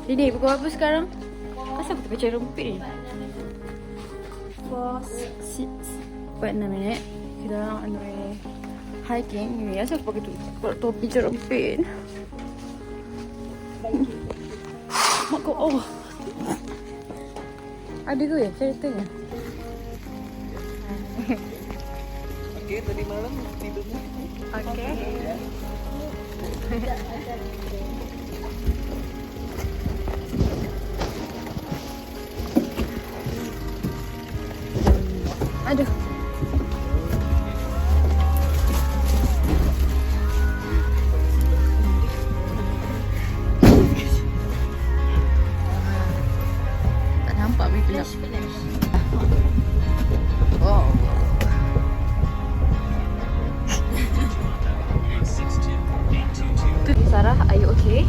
Dini, pukul berapa sekarang? Asal aku baca rumput ni? 4, 6, 6 minit. Kita orang on the way hiking. Ni asal aku pakai topi jerumpit. Mak kau, oh. Ada ke ya ceritanya? Okey, tadi malam tidurnya. Okey. Aduh. Tak nampak bila gelap. Wow. Sarah, are you okay?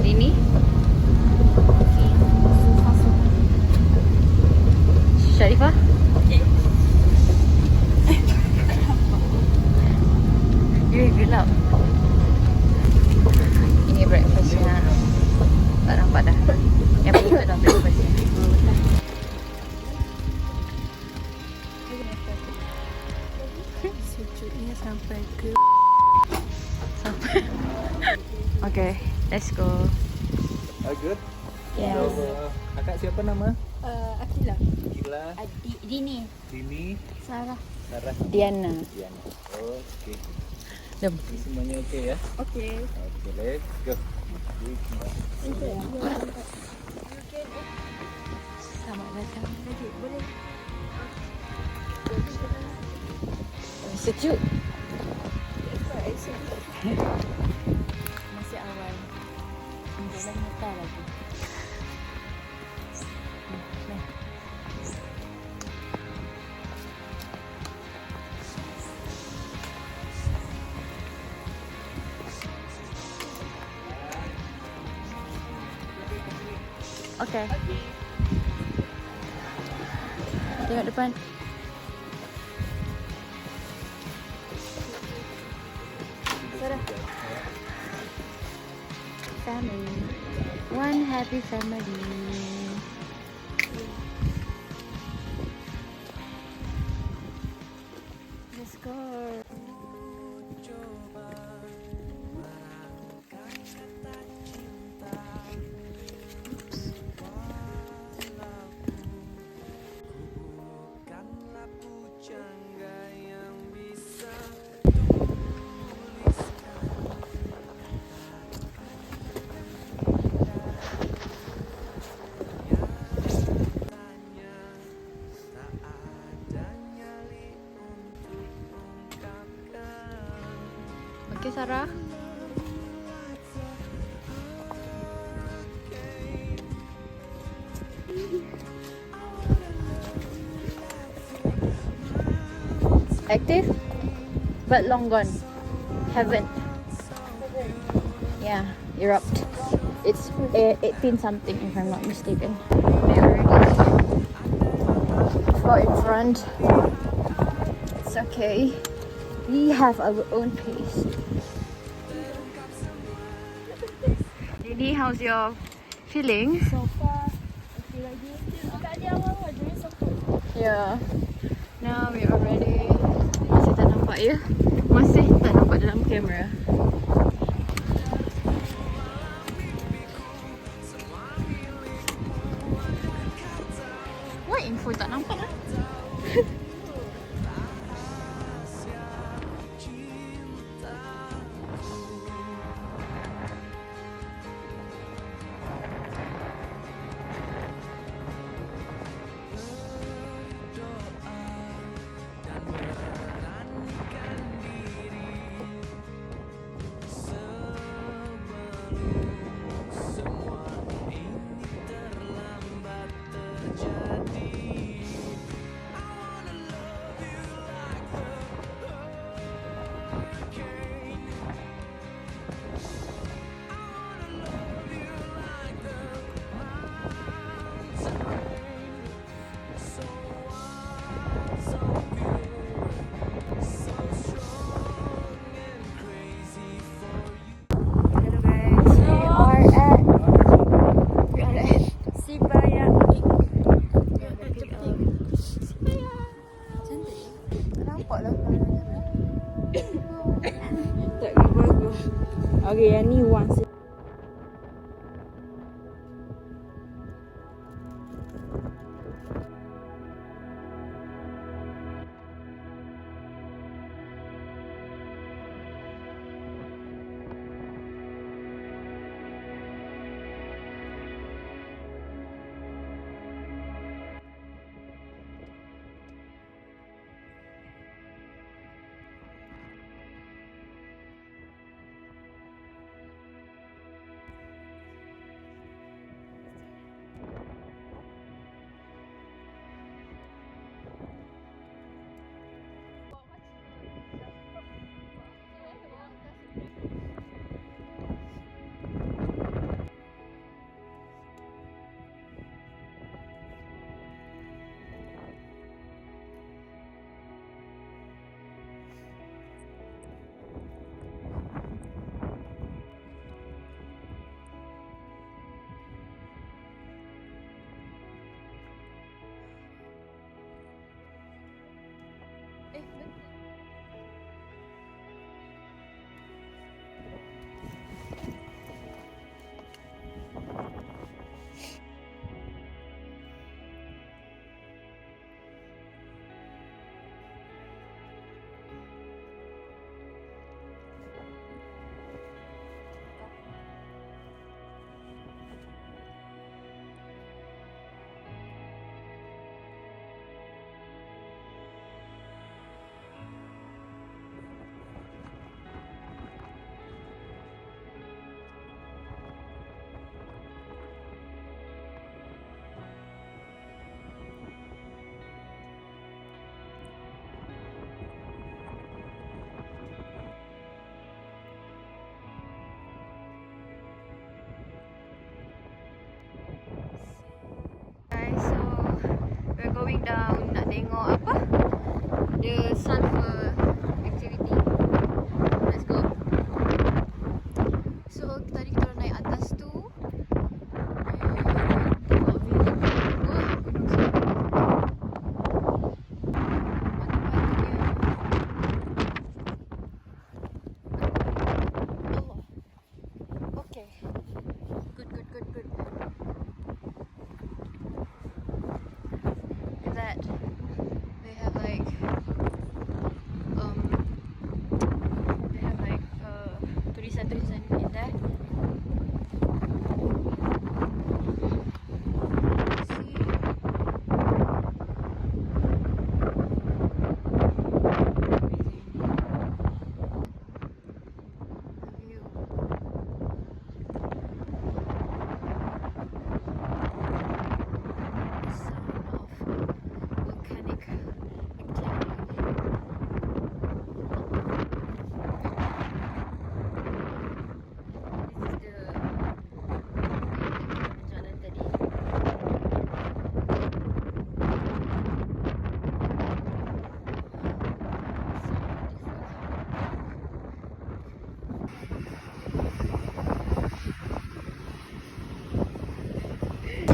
Rini? Sharifah? Okay. Gelap. Ini breakfastnya. Tak nampak dah. Yang putih dah breakfastnya. Sejuknya sampai ke Okay, let's go. Good. Yes. Akak siapa nama? Akila. Gila. Adik Dini. Dini. Sarah. Sarah. Diana. Diana. Okey. Jom. Ini semuanya okey ya? Okay. Okey, let's go. Selamat datang. Lagi boleh. Sejuk. Masih awal. Jalan nyata lagi. Okay. Tengok depan. Sarah. Family. One happy family. Let's go. Okay, Sarah. Active, but long gone. Haven't. Yeah, erupt. It's 18 something if I'm not mistaken. They already far in front. It's okay. We have our own pace. Dini, how's your feeling? So far, okay lagi. Tadi awal-awal je so far. Yeah. Now we are ready. Masih tak nampak ya? Masih tak nampak dalam kamera. What info tak nampak lah? Okay, yang ni once. We're going down nak tengok apa? The sulfur activity. Let's go. So tadi kita naik atas tu. Tengok view. Wah, gunung Semeru. Allah. Okay. Good. That they have like tulisan-tulisan in there. See. View. Volcanic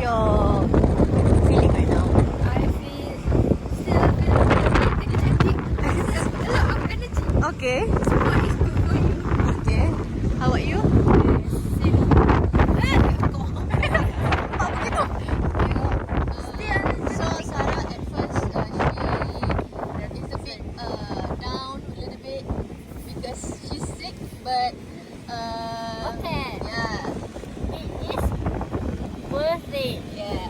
your feeling right now? I feel still energetic. A lot of energy. Okay. Support is good for you. Okay. How about you? Same. So Sarah at first she is a bit down a little bit because she's sick, but Okay. yeah. It is worth it. Yeah.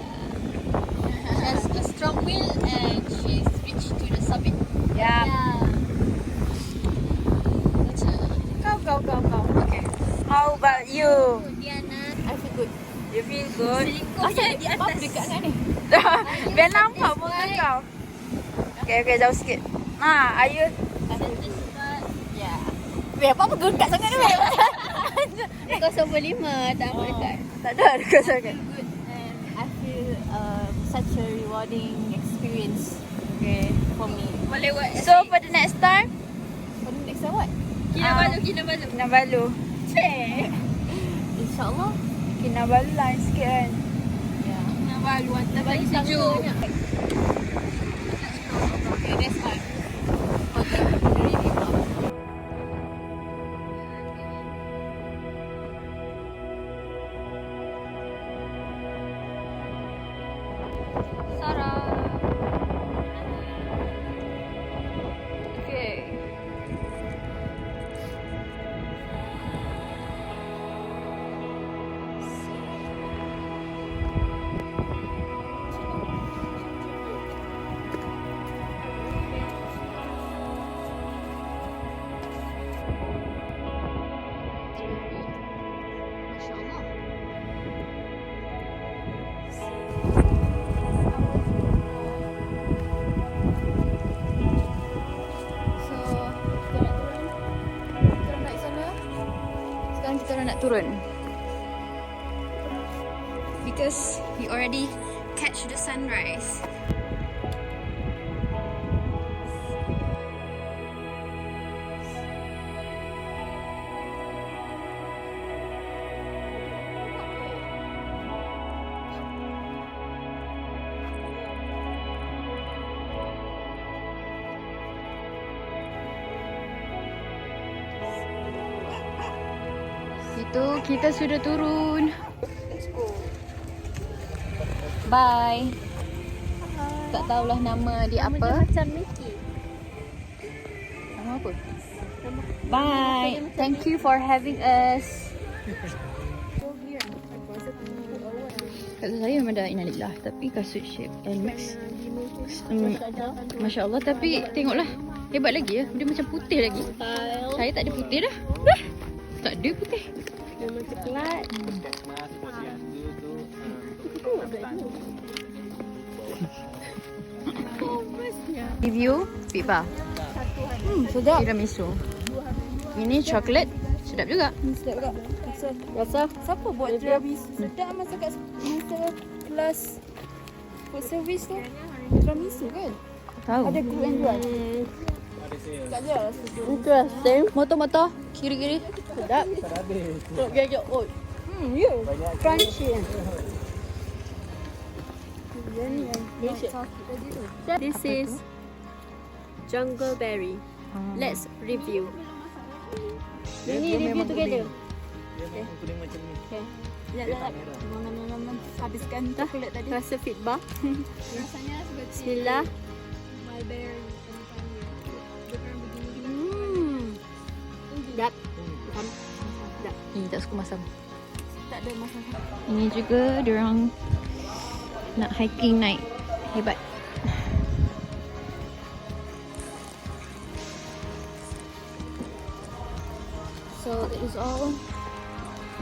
She has a strong will and she's reached to the summit. Yeah. That's Go. okay. How about you? Diana, I feel good. You feel good? Asal di atas dekat kan ni? Biar nampak muka kau. Okay, jauh sikit. Ayu. Yeah. Weh, apa gerak sangat ni, weh? 0.5 tak apa dekat. Tak ada dekat sangat. Good and I feel such a rewarding experience Okay. for me. So, for the next time, For the next time what? Kinabalu. Cik. InsyaAllah. Kinabalu lain sikit kan. Ya. Kinabalu hantar balik sejuk. Okay, that's fine. For the review. turun. Because we already catch the sunrise. Itu kita sudah turun. Bye. Tak tahulah nama dia apa. Macam Mickey. Nama apa? Bye. Thank you for having us. Kasut saya memang dah inalillah, tapi kasut shape and mix. Masya Allah, tapi tengoklah. Hebat lagi ya. Dia macam putih lagi. Saya tak ada putih dah. Tak ada putih. Memang coklat. Review pipa. Sedap. Tiramisu. Ini coklat. Sedap juga. Sedap juga. Rasa siapa buat tiramisu? Sedap masa kat masa kelas food service tu. Tiramisu kan? Tahu. Ada group yang jual. Tak ada rasa tu. Interesting. Motor-motor. Kiri-kiri. Sedap. Tak gagak oat. Ya. Crunchy. This is Jungle Berry. Let's review. Ini review together. Kuning macam ni. Okay. Lihat. Habiskan coklat tadi. Rasa feedback. Rasanya seperti Bismillah. mulberry. Sedap. Ini tak suka masam. Tak ada masalah. Ini juga diorang nak hiking naik. Hebat. So that is all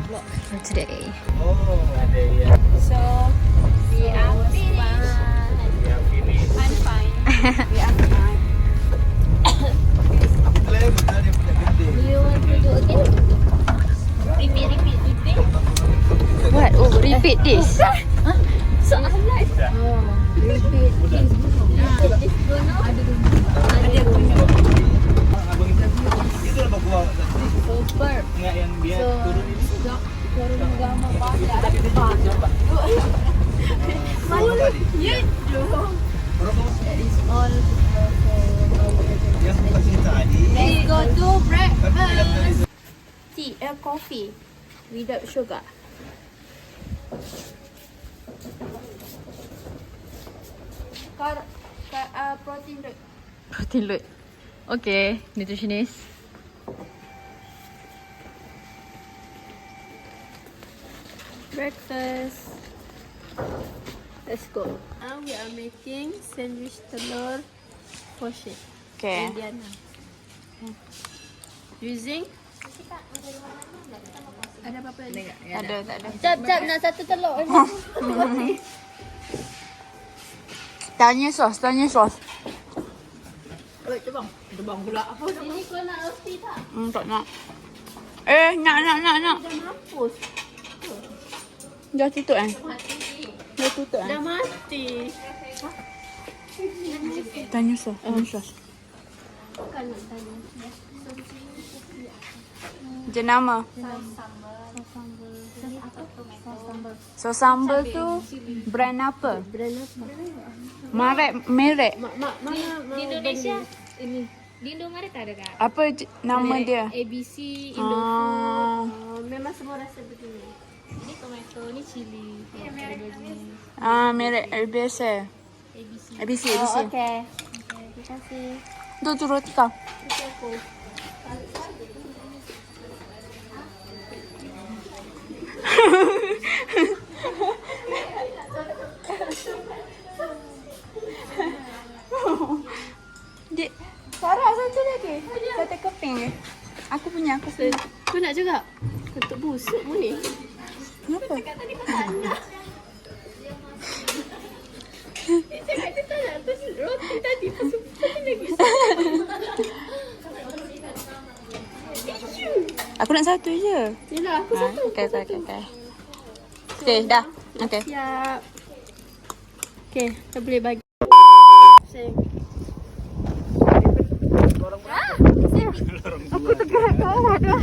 vlog for today. Oh, ada ya. So, we are finished. Yang ini. I'm fine. We are fine. Klaim ada punya gede. You want to do again? Repeat. What? Oh, repeat this. So, I like. Oh, repeat this. This guna. Ada guna. Abang itu lah bawa. Super. Enggak yang dia turun ini. Turun agama banyak. Ada depan. Ya, dong. That is all. Yang kasih tadi. Let's go to breakfast. Tea, coffee without sugar. Protein load. Protein load. Okay, nutritionist. Breakfast. Let's go. Now we are making sandwich telur poached. Okay. Indiana. Using ada apa-apa lagi? Ada, tak ada. Jap, nak satu telur. Tanya sos. Oh, terbang pula. Apa ni kau nak roti tak? Tak nak. Nak. Dah mampus. Dah tutup kan? Dah mati. Tanya sos. Bukan nak tanya. Jenama. Sos sambal tu brand apa? Brand apa? Merek. Mana Di Indonesia ini di Indomaret ada kak. Apa nama dia? ABC Indofood. memang semua rasa begini. Ini tomato, ini chili. Ada baju Merek ABC. ABC. Oh, okay. Terima kasih. Tu roti kau. Dik, Sarah satu lagi. Satu keping ke? Aku punya. Kau nak juga? Ketuk busuk pun ni. Kenapa? Dia tak nak tu roti tadi pasal lagi. Aku nak satu je. Yelah, aku satu. Okay. Okay, dah. Okay. Siap. Okay, kita boleh bagi. Aku tegak kat bawah dah.